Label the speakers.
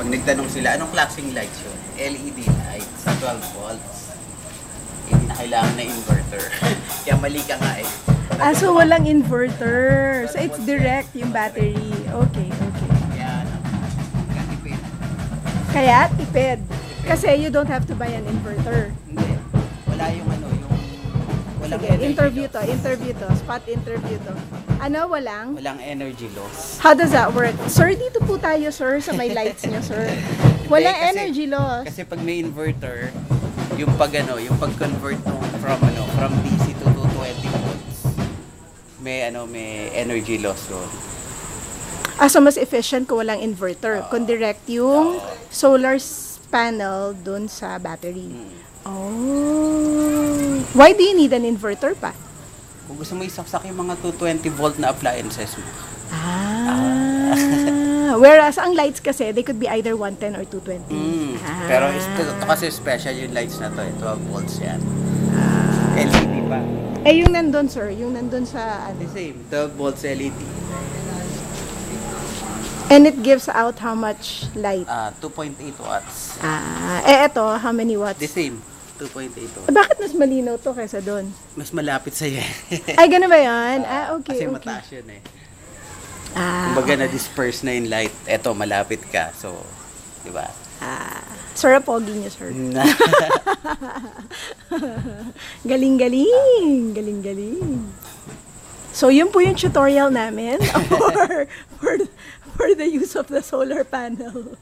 Speaker 1: Pag nagtanong sila, anong klaseng lights yun? LED lights sa 12 volts. Hindi na kailangan na inverter. Kaya mali ka nga eh.
Speaker 2: So walang inverter. So it's direct yung battery. Okay, okay.
Speaker 1: Kaya ano, katipid.
Speaker 2: Kaya tipid. Kasi you don't have to buy an inverter.
Speaker 1: Hindi. Wala yung ano, yung... Walang
Speaker 2: Sige,
Speaker 1: energy
Speaker 2: interview
Speaker 1: loss.
Speaker 2: to. Spot interview to. Ano, walang?
Speaker 1: Walang energy loss.
Speaker 2: How does that work? Sir, dito po tayo, sir, sa may lights niyo, sir. Walang
Speaker 1: Hindi, kasi-
Speaker 2: energy loss.
Speaker 1: Kasi pag may inverter, yung pag-convert from DC to 220 volts, may energy loss yun.
Speaker 2: So mas efficient kung walang inverter. Kung direct yung solar panel dun sa battery. Oh. Why do you need an inverter pa?
Speaker 1: Kung gusto mo isaksak yung mga 220 volt na appliances mo.
Speaker 2: Whereas ang lights kasi, they could be either 110 or 220.
Speaker 1: Pero ito kasi special yung lights na to, 12 volts yan. LED pa.
Speaker 2: Yung nandun, sir, yung nandun sa
Speaker 1: The same, 12 volts LED.
Speaker 2: and it gives out how much light?
Speaker 1: 2.8 watts.
Speaker 2: Eto, how many watts?
Speaker 1: The same, 2.8 watts.
Speaker 2: Bakit mas malinaw to kaysa doon?
Speaker 1: Mas malapit sa'yo.
Speaker 2: Ay, gano'n ba yan? Okay,
Speaker 1: Kasi
Speaker 2: okay.
Speaker 1: mataas yun eh. Kumbaga na-disperse na yung light. Eto, malapit ka. So, di ba?
Speaker 2: Sir, pogi niyo, sir. Galing-galing. Galing-galing. So, yun po yung tutorial namin for the use of the solar panel.